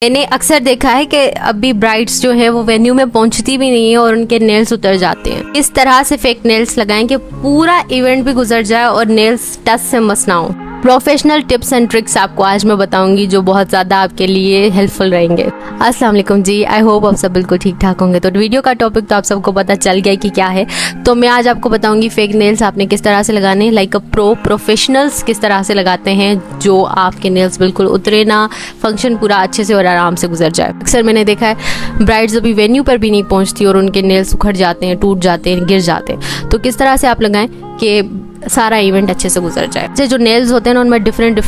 मैंने अक्सर देखा है कि अभी ब्राइड्स जो है वो वेन्यू में पहुंचती भी नहीं है और उनके नेल्स उतर जाते हैं। इस तरह से फेक नेल्स लगाएं कि पूरा इवेंट भी गुजर जाए और नेल्स टच से मस ना हो। प्रोफेशनल टिप्स एंड ट्रिक्स आपको आज मैं बताऊंगी जो बहुत ज़्यादा आपके लिए हेल्पफुल रहेंगे। अस्सलाम वालेकुम जी, आई होप आप सब बिल्कुल ठीक ठाक होंगे। तो वीडियो का टॉपिक तो आप सबको पता चल गया कि क्या है। तो मैं आज आपको बताऊंगी फेक नेल्स आपने किस तरह से लगाने, लाइक अ प्रोफेशनल्स किस तरह से लगाते हैं जो आपके नेल्स बिल्कुल उतरे ना, फंक्शन पूरा अच्छे से और आराम से गुजर जाए। अक्सर मैंने देखा है ब्राइड्स अभी वेन्यू पर भी नहीं पहुंचती और उनके नेल्स उखड़ जाते हैं, टूट जाते हैं, गिर जाते हैं। तो किस तरह से आप लगाएं कि सारा इवेंट अच्छे से गुजर जाए। जो नेल्स होते हैं ना उनमें डिफरेंट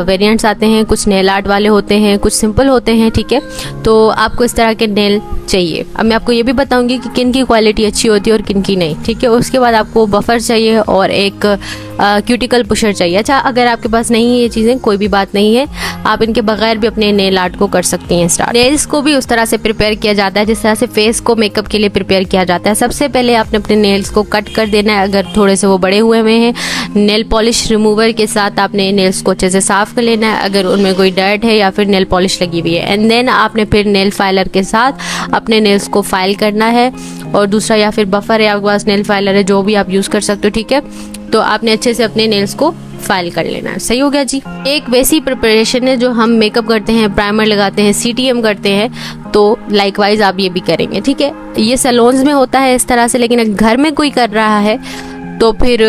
वेरिएंट्स आते हैं। कुछ नेल आर्ट वाले होते हैं, कुछ सिंपल होते हैं, ठीक है। तो आपको इस तरह के नेल चाहिए। अब मैं आपको ये भी बताऊंगी कि किन की क्वालिटी अच्छी होती है और किन की नहीं, ठीक है। उसके बाद आपको बफर चाहिए और एक क्यूटिकल पुशर चाहिए। अच्छा, अगर आपके पास नहीं है ये चीज़ें कोई भी बात नहीं है, आप इनके बगैर भी अपने नेल आर्ट को कर सकती हैं स्टार्ट। नेल्स को भी उस तरह से प्रिपेयर किया जाता है जिस तरह से फेस को मेकअप के लिए प्रिपेयर किया जाता है। सबसे पहले आपने अपने नेल्स को कट कर देना है। अगर थोड़े से वो बड़े हुए हैं, नेल पॉलिश रिमूवर के साथ आपने नेल्स को अच्छे से साफ कर लेना है अगर उनमें कोई डर्ट है या फिर नेल पॉलिश लगी हुई है। एंड देन आपने फिर नेल फाइलर के साथ अपने नेल्स को फाइल करना है। और दूसरा या फिर बफर है आपके पास, नेल फाइलर है, जो भी आप यूज़ कर सकते हो, ठीक है। तो आपने अच्छे से अपने नेल्स को फाइल कर लेना है। सही हो गया जी। एक वैसी प्रिपरेशन है जो हम मेकअप करते हैं, प्राइमर लगाते हैं, CTM करते हैं, तो लाइकवाइज आप ये भी करेंगे, ठीक है। ये सैलून्स में होता है इस तरह से, लेकिन अगर घर में कोई कर रहा है तो फिर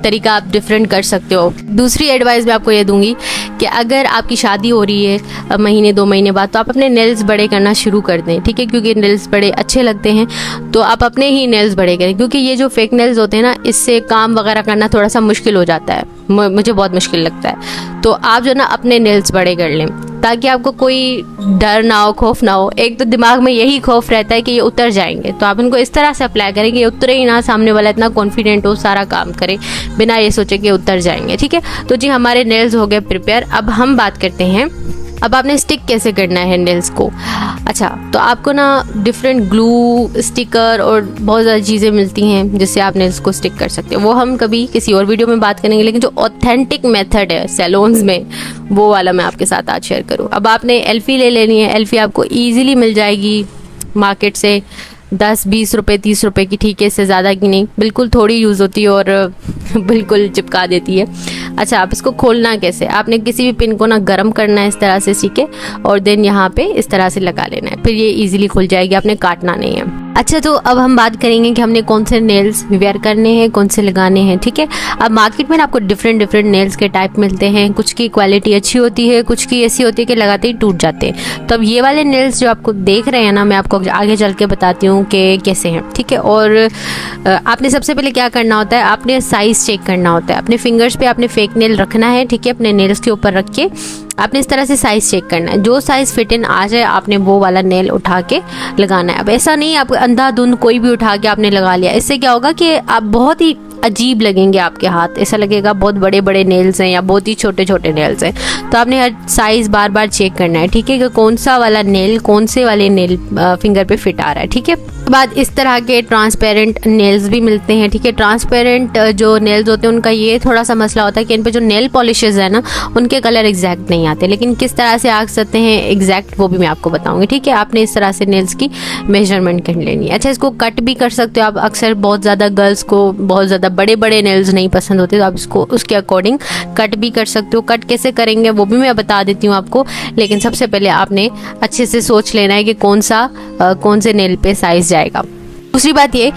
तरीका आप डिफरेंट कर सकते हो। दूसरी एडवाइस मैं आपको ये दूंगी कि अगर आपकी शादी हो रही है महीने 2 महीने बाद, तो आप अपने नेल्स बड़े करना शुरू कर दें, ठीक है। क्योंकि नेल्स बड़े अच्छे लगते हैं, तो आप अपने ही नेल्स बड़े करें। क्योंकि ये जो फेक नेल्स होते हैं ना, इससे काम वगैरह करना थोड़ा सा मुश्किल हो जाता है, मुझे बहुत मुश्किल लगता है। तो आप जो ना अपने नेल्स बड़े कर लें ताकि आपको कोई डर ना हो, खौफ ना हो। एक तो दिमाग में यही खौफ रहता है कि ये उतर जाएंगे, तो आप इनको इस तरह से अप्लाई करें कि ये उतरे ही ना, सामने वाला इतना कॉन्फिडेंट हो, सारा काम करे बिना ये सोचे कि उतर जाएंगे, ठीक है। तो जी हमारे नेल्स हो गए प्रिपेयर। अब हम बात करते हैं अब आपने स्टिक कैसे करना है नेल्स को। अच्छा, तो आपको ना डिफरेंट ग्लू, स्टिकर और बहुत ज़्यादा चीज़ें मिलती हैं जिससे आप नेल्स को स्टिक कर सकते हो। वो हम कभी किसी और वीडियो में बात करेंगे, लेकिन जो ऑथेंटिक मेथड है सैलून्स में, वो वाला मैं आपके साथ आज शेयर करूँ। अब आपने एल्फी ले लेनी है। एल्फी आपको ईजिली मिल जाएगी मार्केट से, 10-20 रुपये 30 रुपये की, ठीक है, इससे ज़्यादा की नहीं। बिल्कुल थोड़ी यूज़ होती है और बिल्कुल चिपका देती है। अच्छा, आप इसको खोलना कैसे, आपने किसी भी पिन को ना गर्म करना है इस तरह से, ठीक है, और देन यहाँ पे इस तरह से लगा लेना है, फिर ये इजीली खुल जाएगी, आपने काटना नहीं है। अच्छा, तो अब हम बात करेंगे कि हमने कौन से नेल्स वेयर करने हैं, कौन से लगाने हैं, ठीक है। अब मार्केट में ना आपको डिफरेंट नेल्स के टाइप मिलते हैं। कुछ की क्वालिटी अच्छी होती है, कुछ की ऐसी होती है कि लगाते ही टूट जाते हैं। तो अब ये वाले नेल्स जो आपको देख रहे हैं ना, मैं आपको आगे चल के बताती हूँ कि कैसे हैं, ठीक है। और आपने सबसे पहले क्या करना होता है, आपने साइज़ चेक करना होता है। अपने फिंगर्स पे आपने फेक नेल रखना है, ठीक है। अपने नेल्स के ऊपर रख के आपने इस तरह से साइज़ चेक करना है। जो साइज़ फिट इन आ जाए आपने वो वाला नेल उठा के लगाना है। अब ऐसा नहीं आप अंधाधुंध कोई भी उठा के आपने लगा लिया, इससे क्या होगा कि आप बहुत ही अजीब लगेंगे आपके हाथ, ऐसा लगेगा बहुत बड़े बड़े नेल्स हैं या बहुत ही छोटे छोटे नेल्स हैं। तो आपने हर साइज़ बार बार चेक करना है, ठीक है, कि कौन सा वाला नेल कौन से वाले नेल फिंगर पे फिट आ रहा है, ठीक है। बाद इस तरह के ट्रांसपेरेंट नेल्स भी मिलते हैं, ठीक है। ट्रांसपेरेंट जो नेल्स होते हैं उनका ये थोड़ा सा मसला होता है कि इन पे जो नेल पॉलिशेज है ना, उनके कलर एग्जैक्ट नहीं आते, लेकिन किस तरह से आ सकते हैं एग्जैक्ट वो भी मैं आपको बताऊंगी, ठीक है। आपने इस तरह से नेल्स की मेजरमेंट कर लेनी है। अच्छा, इसको कट भी कर सकते हो आप। अक्सर बहुत ज़्यादा गर्ल्स को बहुत ज़्यादा बड़े बड़े नेल्स नहीं पसंद होते, तो आप इसको उसके अकॉर्डिंग कट भी कर सकते हो। कट कैसे करेंगे वो भी मैं बता देती हूँ आपको, लेकिन सबसे पहले आपने अच्छे से सोच लेना है कि कौन से नेल पे साइज जाएगा। दूसरी बात ये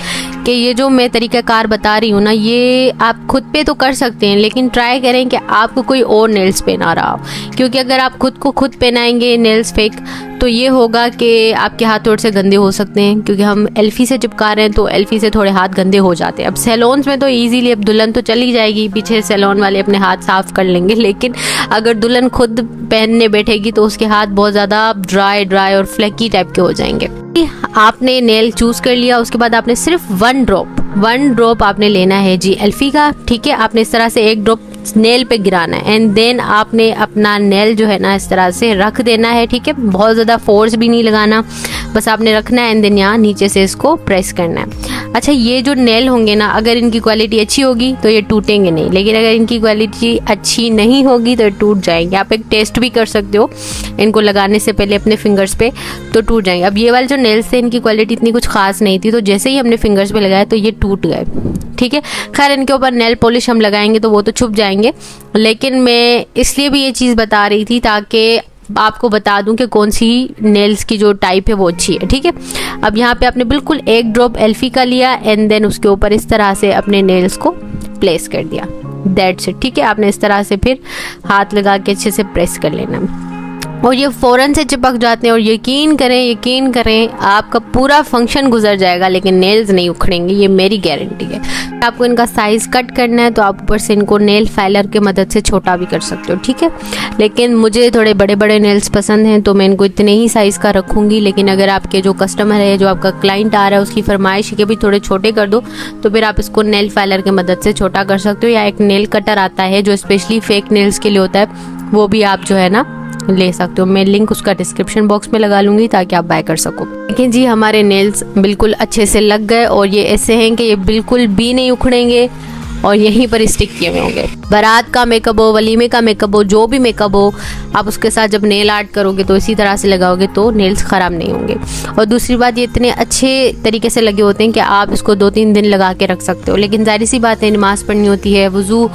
कि ये जो मैं तरीक़ाकार बता रही हूँ ना, ये आप खुद पे तो कर सकते हैं, लेकिन ट्राई करें कि आपको कोई और नेल्स पहना रहा हो। क्योंकि अगर आप खुद को खुद पहनाएंगे नेल्स फेक, तो ये होगा कि आपके हाथ थोड़े से गंदे हो सकते हैं। क्योंकि हम एल्फी से चिपका रहे हैं तो एल्फी से थोड़े हाथ गंदे हो जाते हैं। अब सैलून्स में तो इजीली अब दुल्हन तो चली जाएगी, पीछे सैलून वाले अपने हाथ साफ कर लेंगे, लेकिन अगर दुल्हन खुद पहनने बैठेगी तो उसके हाथ बहुत ज़्यादा ड्राई और फ्लेकी टाइप के हो जाएंगे। आपने नेल चूज़ कर लिया, उसके बाद आपने सिर्फ 1 ड्रॉप आपने लेना है जी एल्फी का, ठीक है। आपने इस तरह से 1 ड्रॉप नेल पे गिराना है एंड देन आपने अपना नेल जो है ना इस तरह से रख देना है, ठीक है। बहुत ज़्यादा फोर्स भी नहीं लगाना, बस आपने रखना है एंड देन यहाँ नीचे से इसको प्रेस करना है। अच्छा, ये जो नेल होंगे ना, अगर इनकी क्वालिटी अच्छी होगी तो ये टूटेंगे नहीं, लेकिन अगर इनकी क्वालिटी अच्छी नहीं होगी तो ये टूट जाएंगे। आप एक टेस्ट भी कर सकते हो इनको लगाने से पहले अपने फिंगर्स पे, तो टूट जाएंगे। अब ये वाले जो नेल्स थे इनकी क्वालिटी इतनी कुछ खास नहीं थी, तो जैसे ही हमने फिंगर्स पे लगाया तो ये टूट गए। ठीक है, खैर इनके ऊपर नेल पॉलिश हम लगाएंगे तो वो तो छुप जाएंगे, लेकिन मैं इसलिए भी ये चीज़ बता रही थी ताकि आपको बता दूं कि कौन सी नेल्स की जो टाइप है वो अच्छी है। ठीक है, अब यहाँ पे आपने बिल्कुल एक ड्रॉप एल्फी का लिया एंड देन उसके ऊपर इस तरह से अपने नेल्स को प्लेस कर दिया, दैट्स इट। ठीक है, आपने इस तरह से फिर हाथ लगा के अच्छे से प्रेस कर लेना और ये फ़ौरन से चिपक जाते हैं। और यकीन करें आपका पूरा फंक्शन गुजर जाएगा लेकिन नेल्स नहीं उखड़ेंगे, ये मेरी गारंटी है। आपको इनका साइज़ कट करना है तो आप ऊपर से इनको नेल फाइलर की मदद से छोटा भी कर सकते हो। ठीक है, लेकिन मुझे थोड़े बड़े बड़े नेल्स पसंद हैं तो मैं इनको इतने ही साइज़ का रखूँगी। लेकिन अगर आपके जो कस्टमर है, जो आपका क्लाइंट आ रहा है, उसकी फरमाइश है कि भी थोड़े छोटे कर दो, तो फिर आप इसको नेल फाइलर की मदद से छोटा कर सकते हो। या एक नेल कटर आता है जो स्पेशली फेक नेल्स के लिए होता है, वो भी आप जो है ना ले सकते हो। मैं लिंक उसका डिस्क्रिप्शन बॉक्स में लगा लूंगी ताकि आप बाय कर सको। लेकिन जी हमारे नेल्स बिल्कुल अच्छे से लग गए और ये ऐसे हैं कि ये बिल्कुल भी नहीं उखड़ेंगे और यहीं पर स्टिक किए हुए होंगे। बारात का मेकअप हो, वलीमे का मेकअप हो, जो भी मेकअप हो, आप उसके साथ जब नेल आर्ट करोगे तो इसी तरह से लगाओगे तो नेल्स ख़राब नहीं होंगे। और दूसरी बात, ये इतने अच्छे तरीके से लगे होते हैं कि आप इसको 2-3 दिन लगा के रख सकते हो। लेकिन जाहिर सी बात है, नमाज़ पढ़नी होती है, वज़ू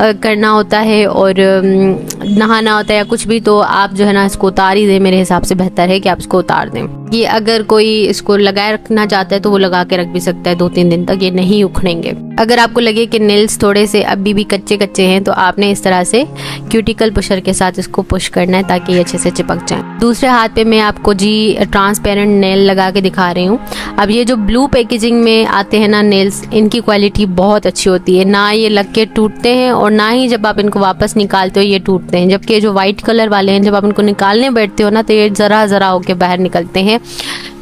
करना होता है और नहाना होता है या कुछ भी, तो आप जो है ना इसको उतार ही दें। मेरे हिसाब से बेहतर है कि आप इसको उतार दें। ये अगर कोई इसको लगाए रखना चाहता है तो वो लगा के रख भी सकता है 2-3 दिन तक, ये नहीं उखड़ेंगे। अगर आपको लगे कि नेल्स थोड़े से अभी भी कच्चे हैं तो आपने इस तरह से क्यूटिकल पुशर के साथ इसको पुश करना है ताकि ये अच्छे से चिपक जाए। दूसरे हाथ पे मैं आपको जी ट्रांसपेरेंट नेल लगा के दिखा रही हूँ। अब ये जो ब्लू पैकेजिंग में आते हैं ना नेल्स, इनकी क्वालिटी बहुत अच्छी होती है, ना ये लग के टूटते हैं और ना ही जब आप इनको वापस निकालते हो ये टूटते हैं। जबकि जो वाइट कलर वाले हैं, जब आप इनको निकालने बैठते हो ना तो ये ज़रा होके बाहर निकलते हैं,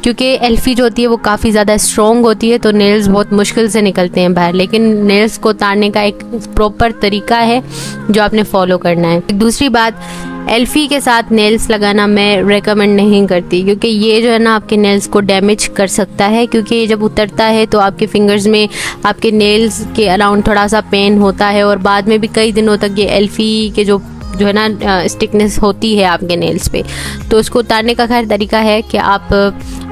क्योंकि एल्फी जो होती है वो काफ़ी ज़्यादा स्ट्रॉन्ग होती है, तो नेल्स बहुत मुश्किल से निकलते हैं बाहर। लेकिन नेल्स को उतारने का एक प्रॉपर तरीका है जो आपने फॉलो करना है। दूसरी बात, एल्फी के साथ नेल्स लगाना मैं रेकमेंड नहीं करती, क्योंकि ये जो है ना आपके नेल्स को डैमेज कर सकता है। क्योंकि ये जब उतरता है तो आपके फिंगर्स में, आपके नेल्स के अराउंड थोड़ा सा पेन होता है और बाद में भी कई दिनों तक ये एल्फी के जो है ना स्टिकनेस होती है आपके नेल्स पे। तो इसको उतारने का खैर तरीका है कि आप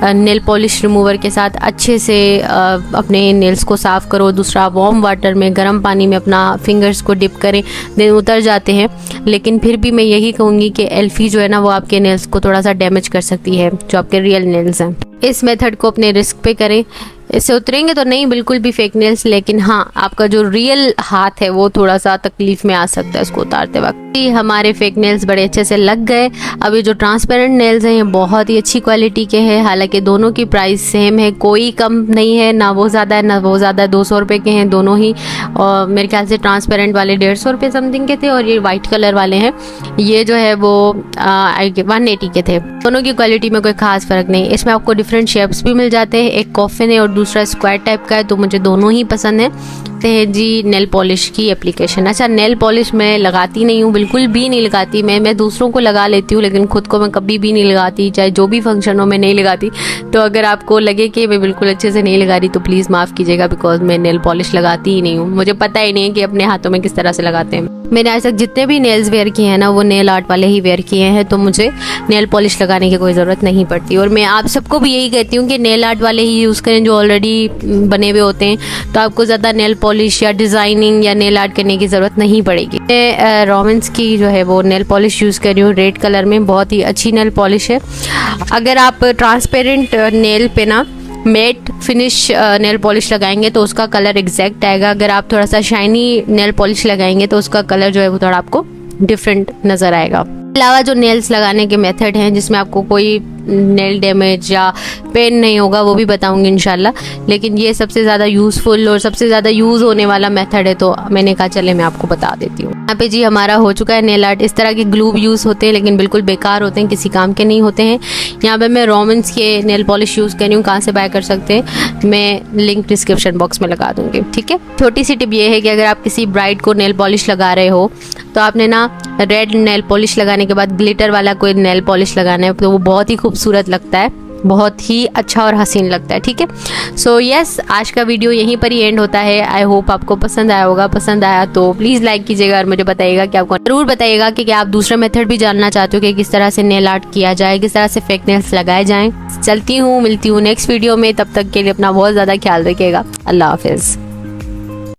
नेल पॉलिश रिमूवर के साथ अच्छे से अपने नेल्स को साफ़ करो। दूसरा, वार्म वाटर में, गर्म पानी में अपना फिंगर्स को डिप करें, देन उतर जाते हैं। लेकिन फिर भी मैं यही कहूँगी कि एल्फी जो है ना वो आपके नेल्स को थोड़ा सा डैमेज कर सकती है, जो आपके रियल नेल्स हैं। इस मेथड को अपने रिस्क पे करें। इससे उतरेंगे तो नहीं बिल्कुल भी फेक नेल्स, लेकिन हाँ आपका जो रियल हाथ है वो थोड़ा सा तकलीफ में आ सकता है इसको उतारते वक्त। हमारे फेक नेल्स बड़े अच्छे से लग गए। अब ये जो ट्रांसपेरेंट नेल्स हैं ये बहुत ही अच्छी क्वालिटी के हैं। हालांकि दोनों की प्राइस सेम है, कोई कम नहीं है, ना वो ज़्यादा है ना वो ज़्यादा। 200 रुपये के हैं दोनों ही। और मेरे ख्याल से ट्रांसपेरेंट वाले 150 रुपये समथिंग के थे और ये वाइट कलर वाले हैं ये जो है वो 180 के थे। दोनों की क्वालिटी में कोई खास फ़र्क नहीं। इसमें आपको डिफरेंट शेप्स भी मिल जाते हैं, एक कॉफिन है और दूसरा स्क्वायर टाइप का है, तो मुझे दोनों ही पसंद है। जी नेल पॉलिश की एप्लीकेशन, अच्छा नेल पॉलिश मैं लगाती नहीं हूँ, बिल्कुल भी नहीं लगाती। मैं दूसरों को लगा लेती हूँ लेकिन खुद को मैं कभी भी नहीं लगाती, चाहे जो भी फंक्शन हो मैं नहीं लगाती। तो अगर आपको लगे कि मैं बिल्कुल अच्छे से नहीं लगा रही तो प्लीज़ माफ़ कीजिएगा, बिकॉज मैं नेल पॉलिश लगाती ही नहीं हूँ। मुझे पता ही नहीं है कि अपने हाथों में किस तरह से लगाते हैं। मैंने आज तक जितने भी नेल्स वेयर किए हैं ना वो नेल आर्ट वाले ही वेयर किए हैं, तो मुझे नेल पॉलिश लगाने की कोई ज़रूरत नहीं पड़ती। और मैं आप सबको भी यही कहती हूँ कि नेल आर्ट वाले ही यूज़ करें जो ऑलरेडी बने हुए होते हैं, तो आपको ज़्यादा नेल पॉलिश या डिज़ाइनिंग या नेल आर्ट करने की ज़रूरत नहीं पड़ेगी। मैं रोमेंस की जो है वो नेल पॉलिश यूज़ कर रही हूँ रेड कलर में, बहुत ही अच्छी नेल पॉलिश है। अगर आप ट्रांसपेरेंट नेल पे ना मैट फिनिश नेल पॉलिश लगाएंगे तो उसका कलर एग्जैक्ट आएगा। अगर आप थोड़ा सा शाइनी नेल पॉलिश लगाएंगे तो उसका कलर जो है वो थोड़ा आपको डिफरेंट नज़र आएगा। अलावा जो नेल्स लगाने के मेथड हैं जिसमें आपको कोई नेल डैमेज या पेन नहीं होगा वो भी बताऊंगी इंशाल्लाह, लेकिन ये सबसे ज़्यादा यूज़फुल और सबसे ज़्यादा यूज़ होने वाला मेथड है, तो मैंने कहा चले मैं आपको बता देती हूँ। यहाँ पे जी हमारा हो चुका है नेल आर्ट। इस तरह के ग्लू यूज़ होते हैं लेकिन बिल्कुल बेकार होते हैं, किसी काम के नहीं होते हैं। यहाँ पे मैं रोमेंस के नेल पॉलिश यूज़ कर रही हूँ, कहाँ से बाय कर सकते हैं मैं लिंक डिस्क्रिप्शन बॉक्स में लगा दूँगी, ठीक है। छोटी सी टिप ये है कि अगर आप किसी ब्राइड को नेल पॉलिश लगा रहे हो तो आपने ना रेड नेल पॉलिश लगाने के बाद ग्लिटर वाला कोई नेल पॉलिश लगाना है, तो वो बहुत ही खूबसूरत लगता है। बहुत ही अच्छा और हसीन लगता है। ठीक है, सो यस, आज का वीडियो यहीं पर ही एंड होता है। आई होप आपको पसंद आया होगा। पसंद आया तो प्लीज़ लाइक कीजिएगा और मुझे बताइएगा कि आपको, जरूर बताइएगा कि क्या आप दूसरा मेथड भी जानना चाहते हो कि किस तरह से नेल आर्ट किया जाए, किस तरह से फेक नेल्स लगाए जाएं। चलती हूँ, मिलती हूँ नेक्स्ट वीडियो में। तब तक के लिए अपना बहुत ज़्यादा ख्याल रखिएगा। अल्लाह हाफिज़।